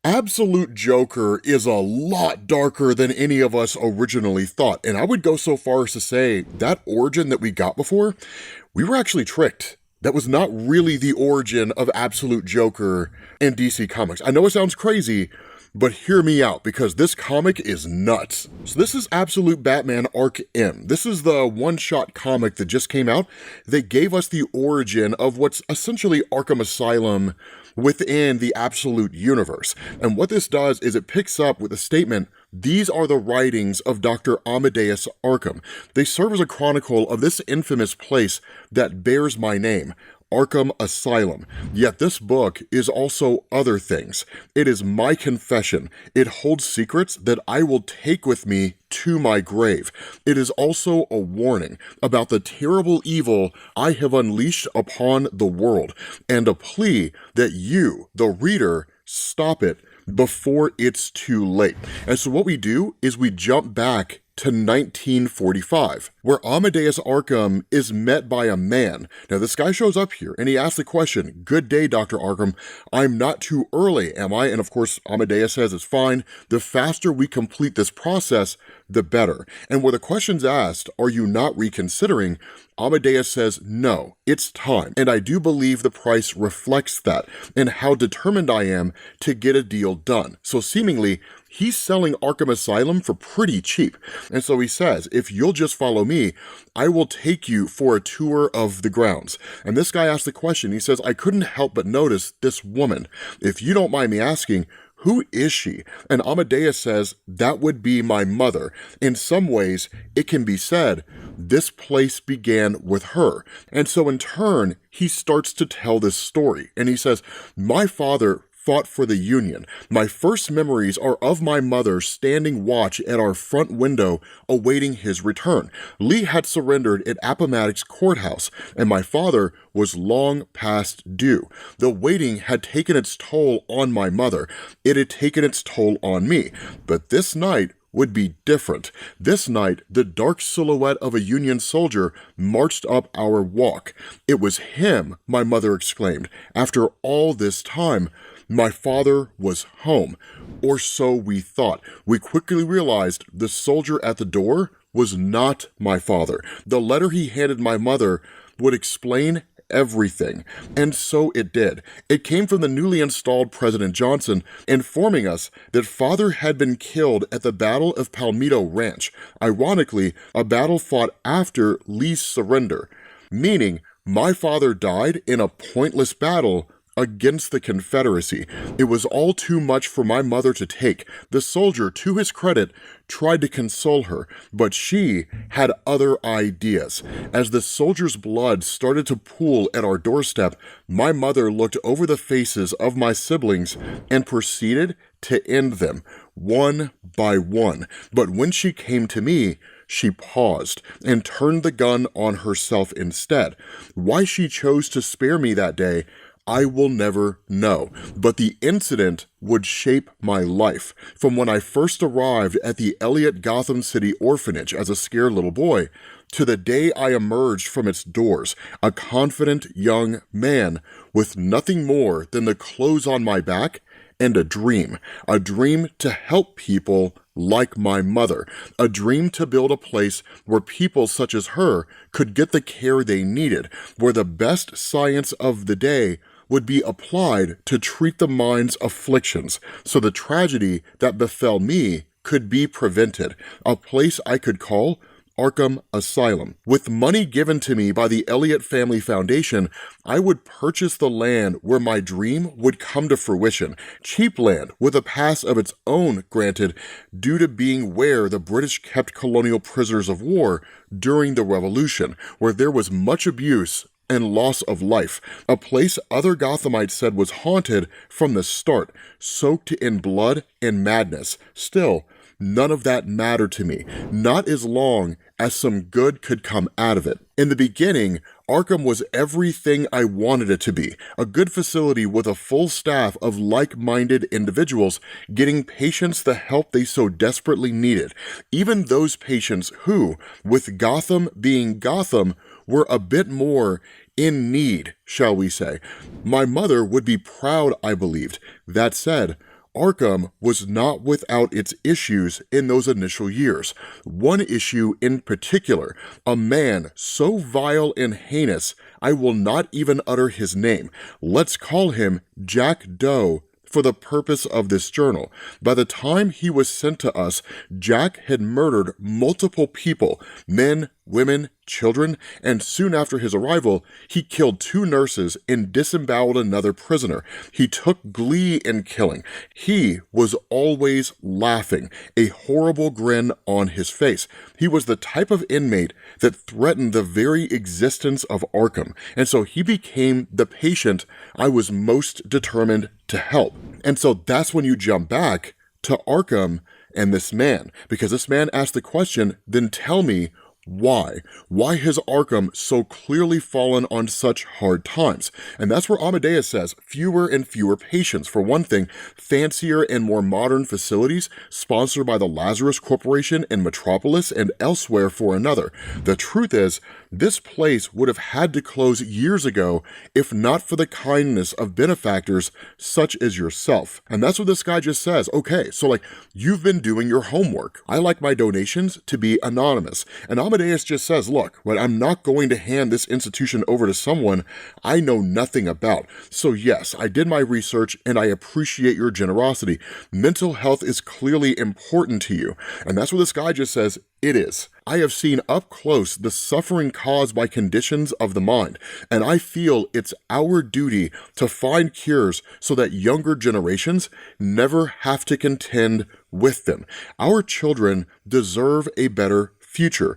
Absolute Joker is a lot darker than any of us originally thought, and I would go so far as to say that origin that we got before, we were actually tricked. That was not really the origin of Absolute Joker in DC Comics. I know it sounds crazy, but hear me out, because this comic is nuts. So this is Absolute Batman Ark M. This is the one-shot comic that just came out. They gave us the origin of what's essentially Arkham Asylum within the Absolute universe. And what this does is it picks up with a statement, these are the writings of Dr. Amadeus Arkham. They serve as a chronicle of this infamous place that bears my name, Arkham Asylum. Yet this book is also other things. It is my confession. It holds secrets that I will take with me to my grave. It is also a warning about the terrible evil I have unleashed upon the world, and a plea that you, the reader, stop it before it's too late. And so what we do is we jump back to 1945, where Amadeus Arkham is met by a man. Now, this guy shows up here, and he asks the question, "Good day, Dr. Arkham. I'm not too early, am I?" And of course, Amadeus says, "It's fine. The faster we complete this process, the better." And where the question's asked, "Are you not reconsidering?" Amadeus says, "No, it's time. And I do believe the price reflects that, and how determined I am to get a deal done." So seemingly, he's selling Arkham Asylum for pretty cheap. And so he says, "If you'll just follow me, I will take you for a tour of the grounds." And this guy asks the question, he says, "I couldn't help but notice this woman. If you don't mind me asking, who is she?" And Amadeus says, "That would be my mother. In some ways, it can be said, this place began with her." And so in turn, he starts to tell this story. And he says, "My father fought for the Union. My first memories are of my mother standing watch at our front window awaiting his return. Lee had surrendered at Appomattox Courthouse, and my father was long past due. The waiting had taken its toll on my mother. It had taken its toll on me. But this night would be different. This night, the dark silhouette of a Union soldier marched up our walk. It was him," my mother exclaimed. "After all this time, my father was home." Or so we thought. We quickly realized the soldier at the door was not my father. The letter he handed my mother would explain everything. And so it did. It came from the newly installed President Johnson, informing us that father had been killed at the Battle of Palmito Ranch. Ironically, a battle fought after Lee's surrender, meaning my father died in a pointless battle against the Confederacy. It was all too much for my mother to take. The soldier, to his credit, tried to console her, but she had other ideas. As the soldier's blood started to pool at our doorstep, my mother looked over the faces of my siblings and proceeded to end them, one by one. But when she came to me, she paused and turned the gun on herself instead. Why she chose to spare me that day, I will never know, but the incident would shape my life. From when I first arrived at the Elliott Gotham City orphanage as a scared little boy, to the day I emerged from its doors, a confident young man with nothing more than the clothes on my back and a dream to help people like my mother, a dream to build a place where people such as her could get the care they needed, where the best science of the day would be applied to treat the mind's afflictions, so the tragedy that befell me could be prevented, a place I could call Arkham Asylum. With money given to me by the Elliott Family Foundation, I would purchase the land where my dream would come to fruition. Cheap land with a pass of its own granted due to being where the British kept colonial prisoners of war during the Revolution, where there was much abuse and loss of life, a place other Gothamites said was haunted from the start, soaked in blood and madness. Still, none of that mattered to me, not as long as some good could come out of it. In the beginning, Arkham was everything I wanted it to be, a good facility with a full staff of like-minded individuals getting patients the help they so desperately needed, even those patients who, with Gotham being Gotham, were a bit more in need, shall we say. My mother would be proud, I believed. That said, Arkham was not without its issues in those initial years. One issue in particular, a man so vile and heinous, I will not even utter his name. Let's call him Jack Doe for the purpose of this journal. By the time he was sent to us, Jack had murdered multiple people, men, women, children, and soon after his arrival, he killed 2 nurses and disemboweled another prisoner. He took glee in killing. He was always laughing, a horrible grin on his face. He was the type of inmate that threatened the very existence of Arkham, and so he became the patient I was most determined to help. And so that's when you jump back to Arkham and this man, because this man asked the question, then tell me, why? Why has Arkham so clearly fallen on such hard times? And that's where Amadeus says fewer and fewer patients. For one thing, fancier and more modern facilities sponsored by the Lazarus Corporation in Metropolis and elsewhere for another. The truth is, this place would have had to close years ago if not for the kindness of benefactors such as yourself. And that's what this guy just says. Okay, so you've been doing your homework. I like my donations to be anonymous. And Amadeus just says, look, I'm not going to hand this institution over to someone I know nothing about. So yes, I did my research and I appreciate your generosity. Mental health is clearly important to you. And that's what this guy just says, it is. I have seen up close the suffering caused by conditions of the mind, and I feel it's our duty to find cures so that younger generations never have to contend with them. Our children deserve a better future.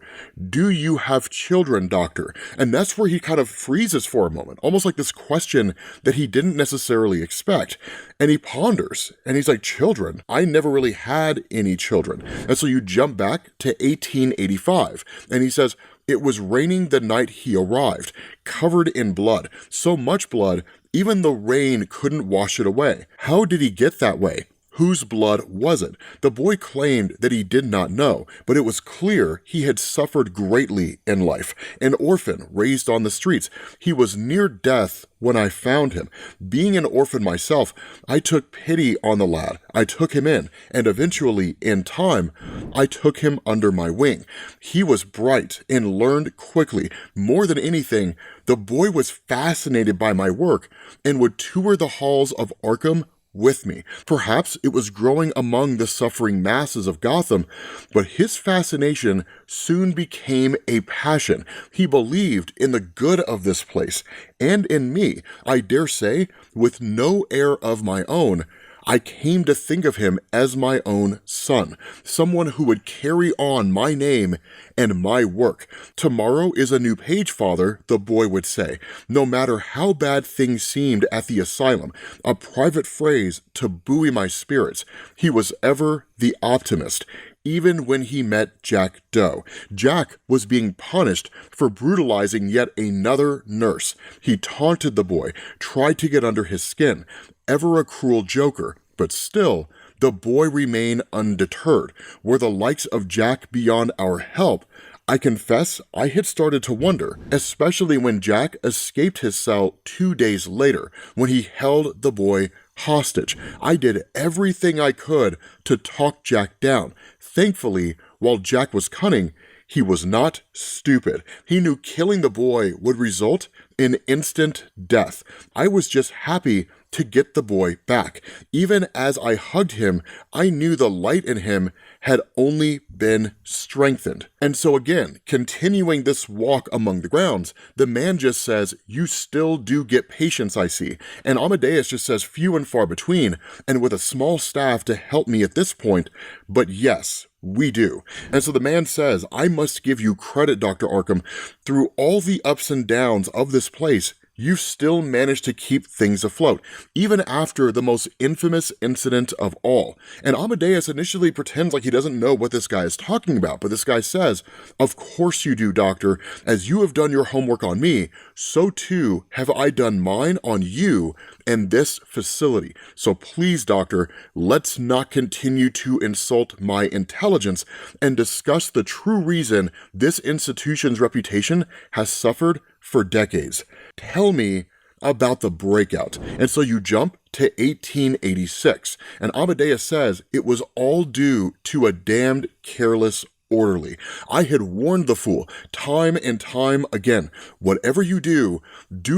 Do you have children, doctor? And that's where he kind of freezes for a moment, almost like this question that he didn't necessarily expect. And he ponders, and he's like, children? I never really had any children. And so you jump back to 1885, and he says, it was raining the night he arrived, covered in blood, so much blood, even the rain couldn't wash it away. How did he get that way? Whose blood was it? The boy claimed that he did not know, but it was clear he had suffered greatly in life. An orphan raised on the streets. He was near death when I found him. Being an orphan myself, I took pity on the lad. I took him in, and eventually, in time, I took him under my wing. He was bright and learned quickly. More than anything, the boy was fascinated by my work and would tour the halls of Arkham with me. Perhaps it was growing among the suffering masses of Gotham, but his fascination soon became a passion. He believed in the good of this place, and in me. I dare say, with no heir of my own, I came to think of him as my own son, someone who would carry on my name and my work. Tomorrow is a new page, father, the boy would say. No matter how bad things seemed at the asylum, a private phrase to buoy my spirits. He was ever the optimist. Even when he met Jack Doe. Jack was being punished for brutalizing yet another nurse. He taunted the boy, tried to get under his skin, ever a cruel joker, but still, the boy remained undeterred. Were the likes of Jack beyond our help? I confess I had started to wonder, especially when Jack escaped his cell 2 days later, when he held the boy hostage. I did everything I could to talk Jack down. Thankfully, while Jack was cunning, he was not stupid. He knew killing the boy would result in instant death. I was just happy to get the boy back. Even as I hugged him, I knew the light in him had only been strengthened. And so again, continuing this walk among the grounds, the man just says, you still do get patients, I see. And Amadeus just says few and far between, and with a small staff to help me at this point, but yes, we do. And so the man says, I must give you credit, Dr. Arkham. Through all the ups and downs of this place, you still managed to keep things afloat, even after the most infamous incident of all. And Amadeus initially pretends like he doesn't know what this guy is talking about, but this guy says, of course you do, doctor. As you have done your homework on me, so too have I done mine on you and this facility. So please, doctor, let's not continue to insult my intelligence and discuss the true reason this institution's reputation has suffered for decades. Tell me about the breakout. And so you jump to 1886. And Amadeus says it was all due to a damned careless orderly. I had warned the fool time and time again, whatever you do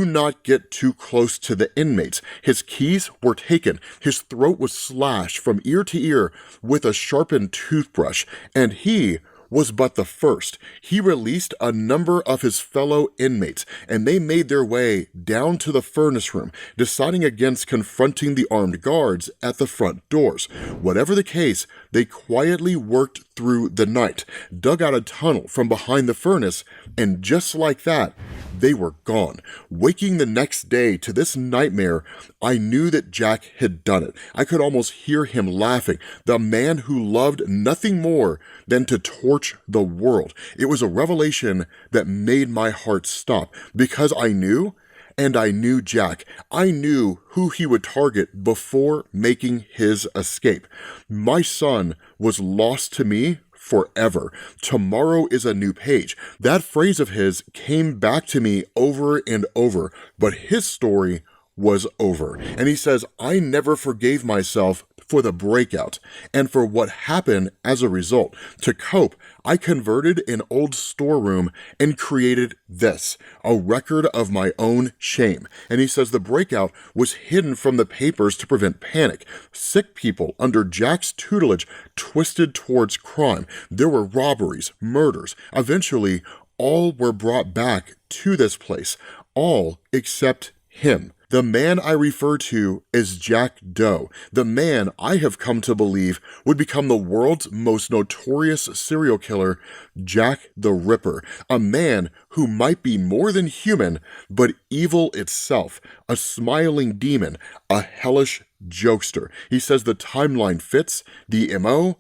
not get too close to the inmates. His keys were taken, his throat was slashed from ear to ear with a sharpened toothbrush, and he was but the first. He released a number of his fellow inmates, and they made their way down to the furnace room, deciding against confronting the armed guards at the front doors. Whatever the case, they quietly worked through the night, dug out a tunnel from behind the furnace, and just like that, they were gone. Waking the next day to this nightmare, I knew that Jack had done it. I could almost hear him laughing, the man who loved nothing more than to torch the world. It was a revelation that made my heart stop, because I knew, and I knew Jack. I knew who he would target before making his escape. My son was lost to me forever. Tomorrow is a new page. That phrase of his came back to me over and over, but his story was over. And he says, I never forgave myself for the breakout and for what happened as a result. To cope, I converted an old storeroom and created this, a record of my own shame. And he says the breakout was hidden from the papers to prevent panic. Sick people under Jack's tutelage twisted towards crime. There were robberies, murders. Eventually, all were brought back to this place, all except him. The man I refer to as Jack Doe, the man I have come to believe would become the world's most notorious serial killer, Jack the Ripper, a man who might be more than human, but evil itself, a smiling demon, a hellish jokester. He says the timeline fits, the MO,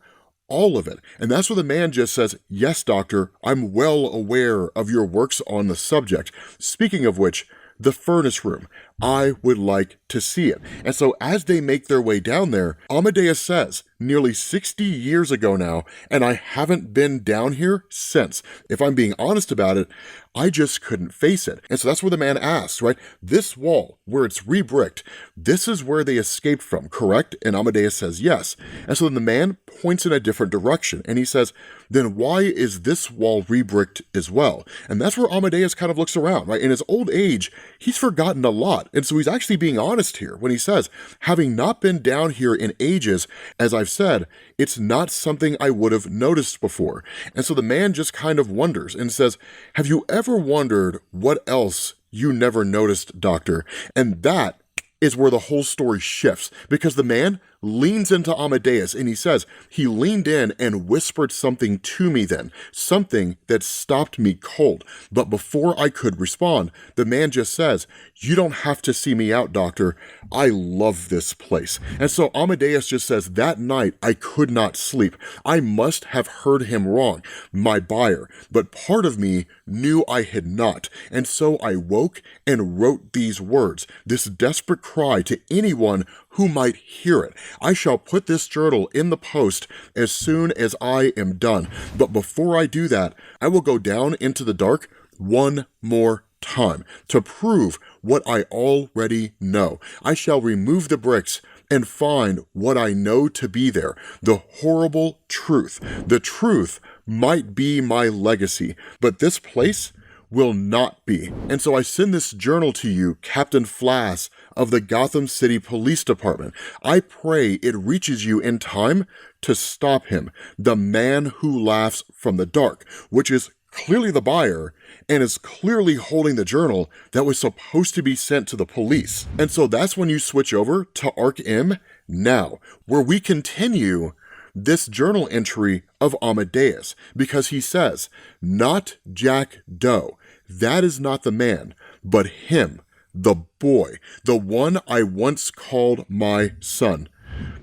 all of it. And that's where the man just says, yes, doctor, I'm well aware of your works on the subject. Speaking of which, the furnace room. I would like to see it. And so as they make their way down there, Amadeus says, nearly 60 years ago now, and I haven't been down here since. If I'm being honest about it, I just couldn't face it. And so that's where the man asks, right? This wall, where it's re-bricked, this is where they escaped from, correct? And Amadeus says yes. And so then the man points in a different direction, and he says, then why is this wall re-bricked as well? And that's where Amadeus kind of looks around, right? In his old age, he's forgotten a lot. And so he's actually being honest here when he says, having not been down here in ages, as I've said, it's not something I would have noticed before. And so the man just kind of wonders and says, have you ever wondered what else you never noticed, doctor? And that is where the whole story shifts, because the man leans into Amadeus and he says, he leaned in and whispered something to me then, something that stopped me cold. But before I could respond, the man just says, you don't have to see me out, doctor. I love this place. And so Amadeus just says, that night I could not sleep. I must have heard him wrong, my buyer, but part of me knew I had not. And so I woke and wrote these words, this desperate cry to anyone who might hear it. I shall put this journal in the post as soon as I am done. But before I do that, I will go down into the dark one more time to prove what I already know. I shall remove the bricks and find what I know to be there, the horrible truth. The truth might be my legacy, but this place will not be. And so I send this journal to you, Captain Flass of the Gotham City Police Department. I pray it reaches you in time to stop him, the man who laughs from the dark, which is clearly the buyer and is clearly holding the journal that was supposed to be sent to the police. And so that's when you switch over to Ark M now, where we continue this journal entry of Amadeus, because he says, not Jack Doe. That is not the man, but him, the boy, the one I once called my son.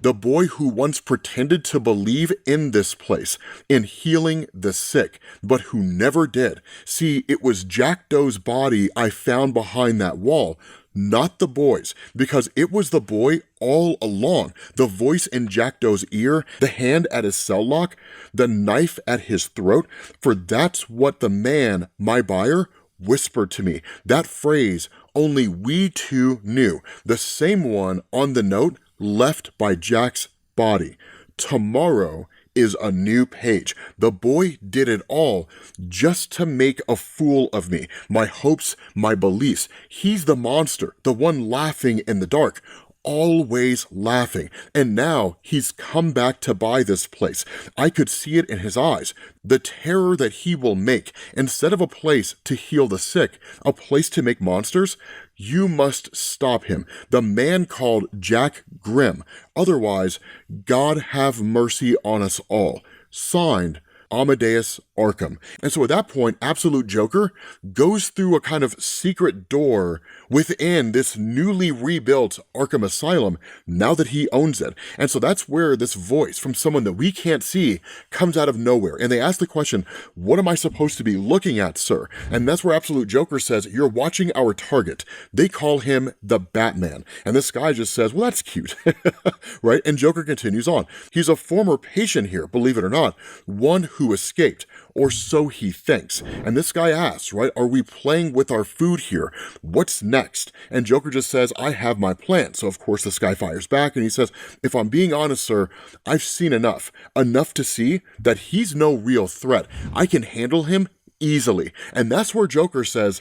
The boy who once pretended to believe in this place, in healing the sick, but who never did. See, it was Jack Doe's body I found behind that wall, not the boy's, because it was the boy all along. The voice in Jack Doe's ear, the hand at his cell lock, the knife at his throat, for that's what the man, my buyer, whispered to me. That phrase only we two knew, the same one on the note left by Jack's body. Tomorrow is a new page. The boy did it all just to make a fool of me, my hopes, my beliefs. He's the monster, the one laughing in the dark, always laughing. And now he's come back to buy this place. I could see it in his eyes. The terror that he will make. Instead of a place to heal the sick, a place to make monsters, you must stop him. The man called Jack Grimm. Otherwise, God have mercy on us all. Signed, Amadeus Arkham. And so at that point, Absolute Joker goes through a kind of secret door within this newly rebuilt Arkham Asylum now that he owns it. And so that's where this voice from someone that we can't see comes out of nowhere. And they ask the question, what am I supposed to be looking at, sir? And that's where Absolute Joker says, you're watching our target. They call him the Batman. And this guy just says, well, that's cute, right? And Joker continues on. He's a former patient here, believe it or not, one who escaped, or so he thinks. And this guy asks, right, are we playing with our food here? What's next? And Joker just says, I have my plan. So of course this guy fires back and he says, if I'm being honest, sir, I've seen enough to see that he's no real threat. I can handle him easily. And that's where Joker says,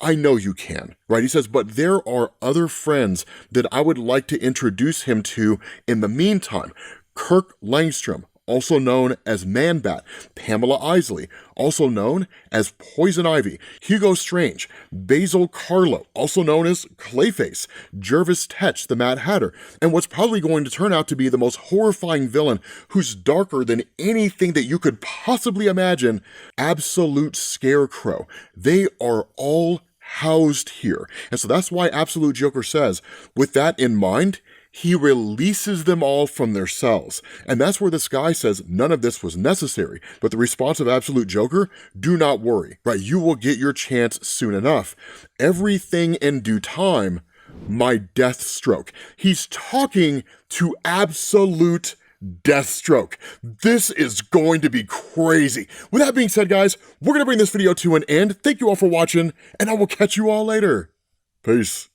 I know you can, right? He says, but there are other friends that I would like to introduce him to in the meantime. Kirk Langstrom, also known as Man-Bat, Pamela Isley, also known as Poison Ivy, Hugo Strange, Basil Carlo, also known as Clayface, Jervis Tetch, the Mad Hatter, and what's probably going to turn out to be the most horrifying villain who's darker than anything that you could possibly imagine, Absolute Scarecrow. They are all housed here. And so that's why Absolute Joker says, with that in mind, he releases them all from their cells. And that's where this guy says none of this was necessary. But the response of Absolute Joker, do not worry, right? You will get your chance soon enough. Everything in due time, my Deathstroke. He's talking to Absolute Deathstroke. This is going to be crazy. With that being said, guys, we're going to bring this video to an end. Thank you all for watching, and I will catch you all later. Peace.